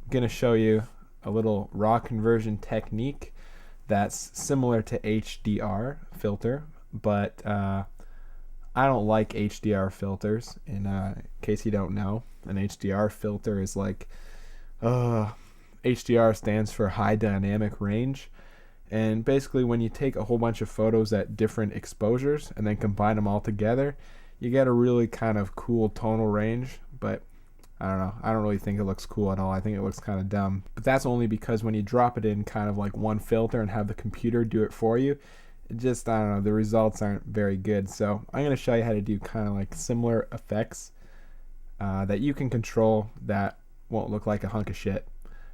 going to show you a little raw conversion technique that's similar to HDR filter, but I don't like HDR filters. In case you don't know, an HDR filter is like HDR stands for high dynamic range. And basically, when you take a whole bunch of photos at different exposures and then combine them all together, you get a really kind of cool tonal range. But I don't know. I don't really think it looks cool at all. I think it looks kind of dumb. But that's only because when you drop it in kind of like one filter and have the computer do it for you, it just, I don't know, the results aren't very good. So I'm going to show you how to do kind of like similar effects that you can control that won't look like a hunk of shit.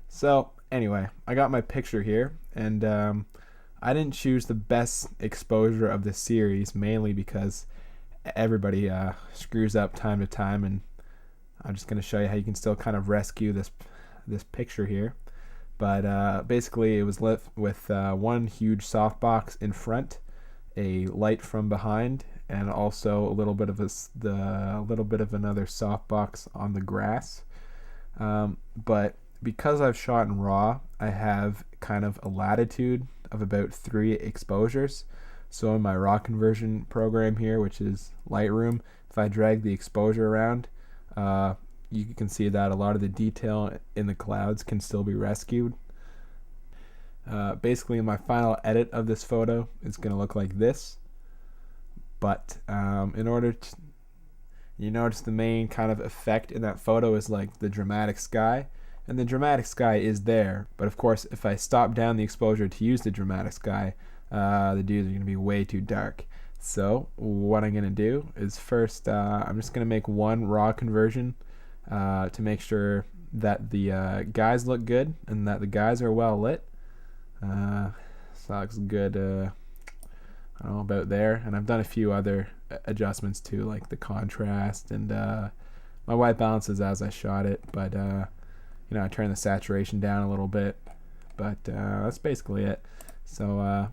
So anyway, I got my picture here, and I didn't choose the best exposure of the series, mainly because everybody screws up time to time, and I'm just going to show you how you can still kind of rescue this picture here. But basically, it was lit with one huge softbox in front, a light from behind, and also a little bit of another softbox on the grass. But because I've shot in RAW, I have kind of a latitude of about 3 exposures. So in my RAW conversion program here, which is Lightroom, if I drag the exposure around, you can see that a lot of the detail in the clouds can still be rescued. Basically, my final edit of this photo is going to look like this. But in order to, you notice the main kind of effect in that photo is like the dramatic sky. And the dramatic sky is there, but of course if I stop down the exposure to use the dramatic sky, the dudes are going to be way too dark. So what I'm going to do is first I'm just going to make one raw conversion to make sure that the guys look good and that the guys are well lit. So that looks good, I don't know, about there. And I've done a few other adjustments too, like the contrast and my white balances as I shot it, but I turned the saturation down a little bit, but that's basically it. So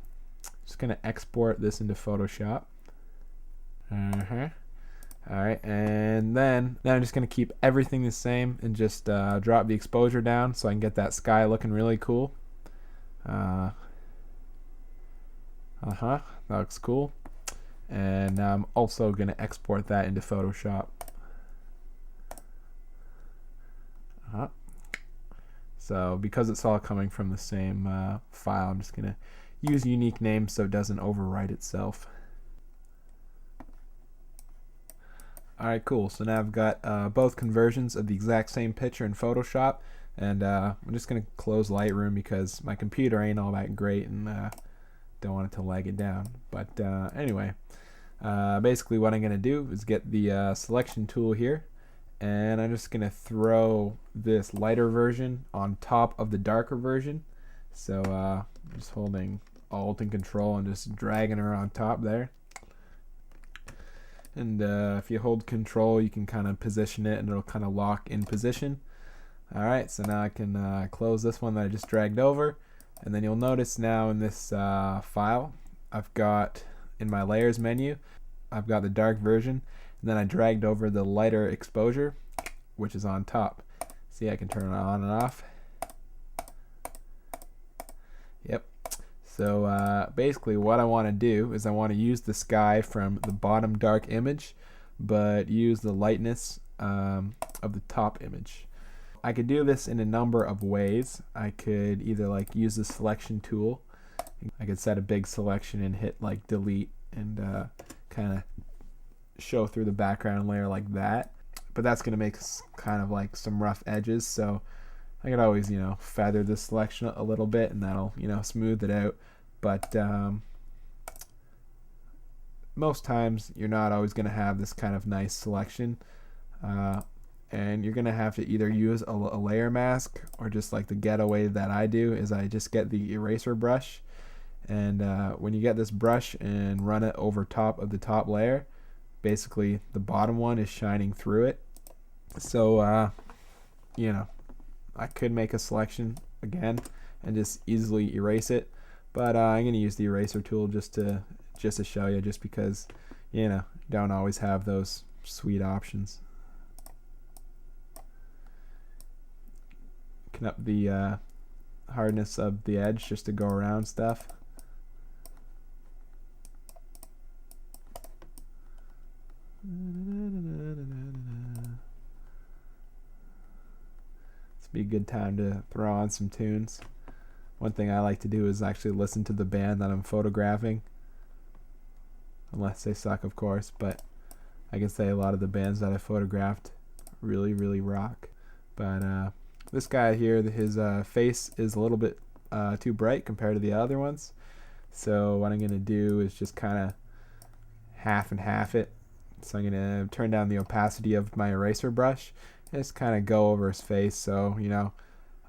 just gonna export this into Photoshop. Alright, and then I'm just gonna keep everything the same and just drop the exposure down so I can get that sky looking really cool. That looks cool. And I'm also gonna export that into Photoshop. So because it's all coming from the same file, I'm just going to use unique names so it doesn't overwrite itself. Alright, cool. So now I've got both conversions of the exact same picture in Photoshop, and I'm just going to close Lightroom because my computer ain't all that great and don't want it to lag it down. But anyway, basically what I'm going to do is get the selection tool here, and I'm just going to throw this lighter version on top of the darker version. So I'm just holding Alt and Control and just dragging her on top there. And if you hold Control, you can kind of position it and it'll kind of lock in position. Alright, so now I can close this one that I just dragged over. And then you'll notice now in this file, I've got in my layers menu, I've got the dark version. And then I dragged over the lighter exposure, which is on top. See, I can turn it on and off. Yep. So basically what I want to do is I want to use the sky from the bottom dark image, but use the lightness of the top image. I could do this in a number of ways. I could either like use the selection tool. I could set a big selection and hit like delete and kind of show through the background layer like that, but that's going to make kind of like some rough edges, so I could always feather the selection a little bit and that'll smooth it out. But most times you're not always going to have this kind of nice selection, and you're going to have to either use a layer mask, or just like the getaway that I do is I just get the eraser brush, and when you get this brush and run it over top of the top layer, basically the bottom one is shining through it. So I could make a selection again and just easily erase it, but I'm going to use the eraser tool just to show you, just because don't always have those sweet options. tighten up the hardness of the edge just to go around stuff. This would be a good time to throw on some tunes. One thing I like to do is actually listen to the band that I'm photographing, unless they suck, of course, but I can say a lot of the bands that I photographed really, really rock. But this guy here, his face is a little bit too bright compared to the other ones. So what I'm going to do is just kind of half and half it. So I'm going to turn down the opacity of my eraser brush and just kind of go over his face. So, you know,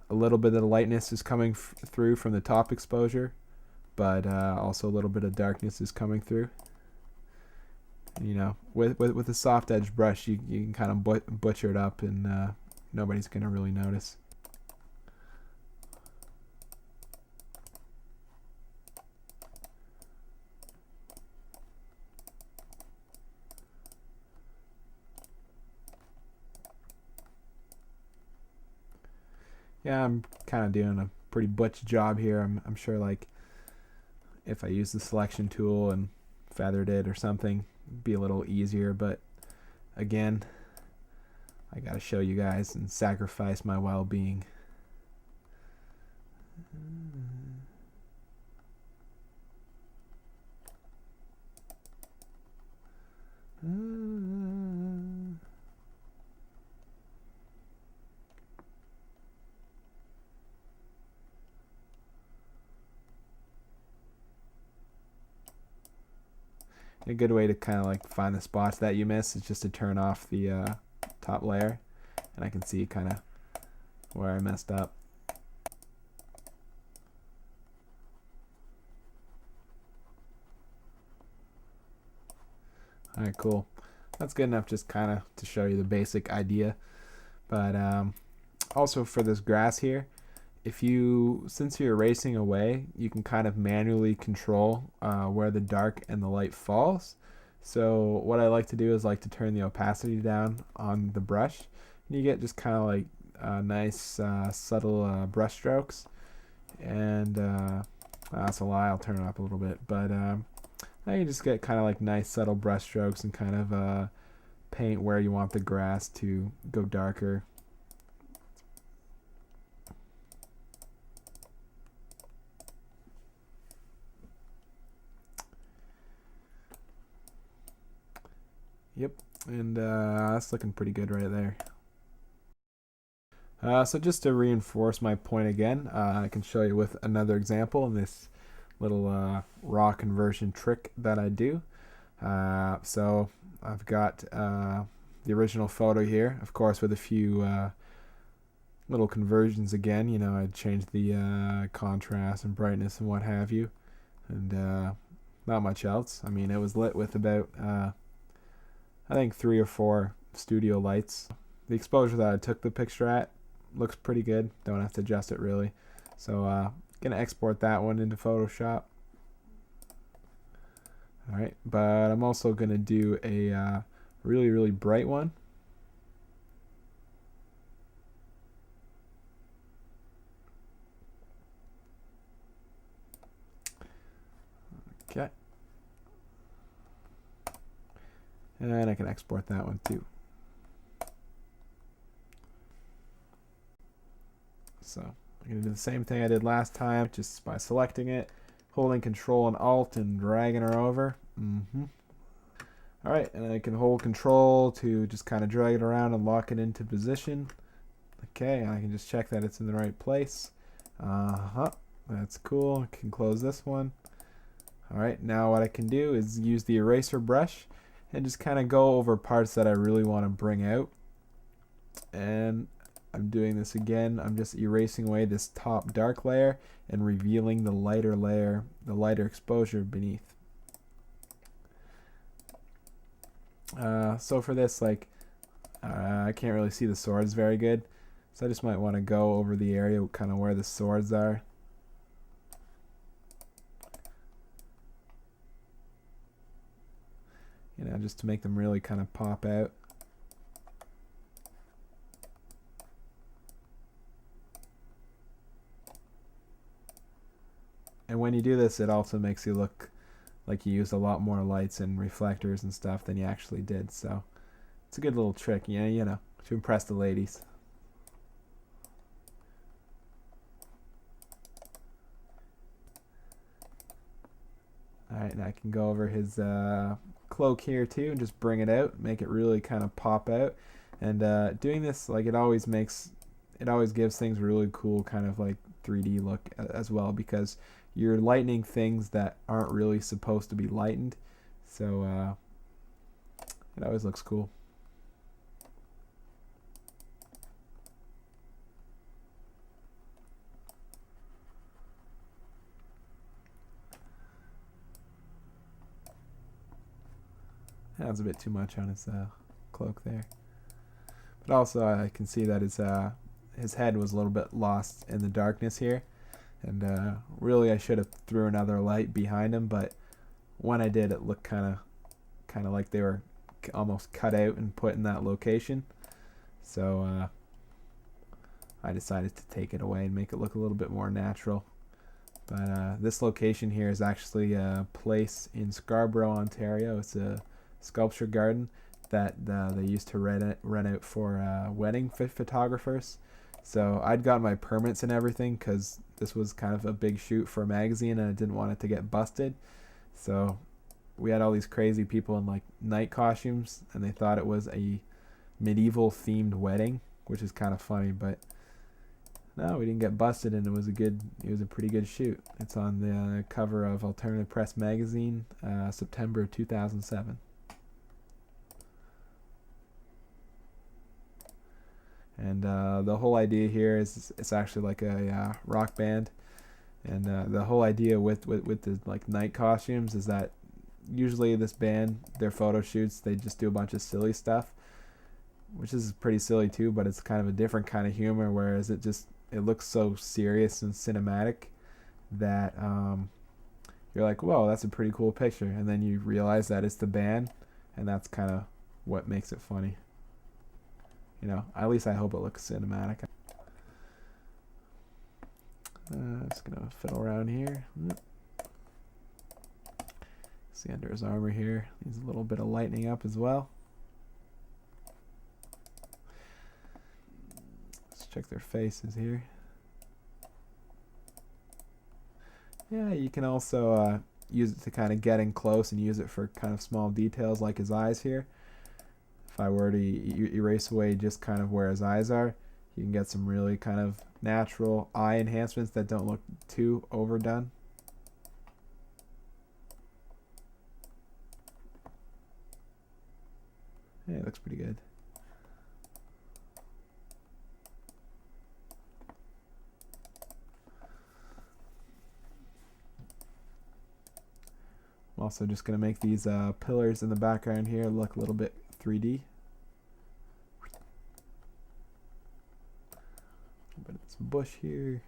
a little bit of the lightness is coming through from the top exposure, but also a little bit of darkness is coming through. You know, with a soft edge brush, you can kind of butcher it up, and nobody's gonna really notice. Yeah, I'm kind of doing a pretty butch job here. I'm sure, like, if I use the selection tool and feathered it or something, it'd be a little easier, but again, I gotta show you guys and sacrifice my well-being. A good way to kind of like find the spots that you miss is just to turn off the top layer, and I can see kind of where I messed up. Alright, cool. That's good enough just kind of to show you the basic idea. But also for this grass here, since you're erasing away, you can kind of manually control where the dark and the light falls. So what I like to do is like to turn the opacity down on the brush, and you get just kind of like nice subtle brush strokes. And that's a lie, I'll turn it up a little bit, but now you just get kind of like nice subtle brush strokes and kind of paint where you want the grass to go darker. Yep, and that's looking pretty good right there. So just to reinforce my point again, I can show you with another example in this little raw conversion trick that I do. So I've got the original photo here, of course, with a few little conversions again. You know, I'd change the contrast and brightness and what have you, and not much else. I mean, it was lit with about I think 3 or 4 studio lights. The exposure that I took the picture at looks pretty good. Don't have to adjust it really. So gonna export that one into Photoshop. Alright, but I'm also gonna do a really, really bright one. Okay. And I can export that one too. So I'm going to do the same thing I did last time, just by selecting it, holding Control and Alt and dragging her over. Alright, and I can hold Control to just kind of drag it around and lock it into position. Okay, and I can just check that it's in the right place. That's cool. I can close this one. Alright, now what I can do is use the eraser brush and just kind of go over parts that I really want to bring out. And I'm doing this again. I'm just erasing away this top dark layer and revealing the lighter layer, the lighter exposure beneath. So for this, like, I can't really see the swords very good, so I just might want to go over the area kind of where the swords are. You know, just to make them really kind of pop out. And when you do this, it also makes you look like you used a lot more lights and reflectors and stuff than you actually did. So it's a good little trick, you know, to impress the ladies. Alright, and I can go over his cloak here too and just bring it out, make it really kind of pop out. And doing this, like, it always gives things a really cool kind of like 3D look as well, because you're lightening things that aren't really supposed to be lightened. So it always looks cool. That's a bit too much on his cloak there. But also I can see that his head was a little bit lost in the darkness here. And really I should have threw another light behind him, but when I did, it looked kind of like they were almost cut out and put in that location. So I decided to take it away and make it look a little bit more natural. But this location here is actually a place in Scarborough, Ontario. It's a sculpture garden that they used to rent out for wedding photographers. So I'd gotten my permits and everything because this was kind of a big shoot for a magazine and I didn't want it to get busted. So we had all these crazy people in like night costumes and they thought it was a medieval themed wedding, which is kind of funny, but no, we didn't get busted and it was a pretty good shoot. It's on the cover of Alternative Press magazine, September 2007. And the whole idea here is it's actually like a rock band, and the whole idea with the like night costumes is that usually this band, their photo shoots, they just do a bunch of silly stuff, which is pretty silly too, but it's kind of a different kind of humor, whereas it looks so serious and cinematic that you're like, whoa, that's a pretty cool picture, and then you realize that it's the band, and that's kind of what makes it funny. You know, at least I hope it looks cinematic. Just gonna fiddle around here. See under his armor here, needs a little bit of lightening up as well. Let's check their faces here. Yeah, you can also use it to kind of get in close and use it for kind of small details like his eyes here. If I were to erase away just kind of where his eyes are, you can get some really kind of natural eye enhancements that don't look too overdone. Yeah, it looks pretty good. I'm also just going to make these pillars in the background here look a little bit 3D. But it's a bush here.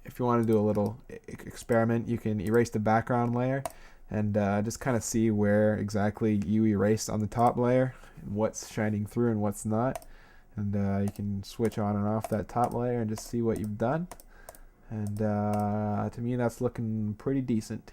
If you want to do a little experiment, you can erase the background layer and just kind of see where exactly you erased on the top layer and what's shining through and what's not. And you can switch on and off that top layer and just see what you've done. And to me, that's looking pretty decent.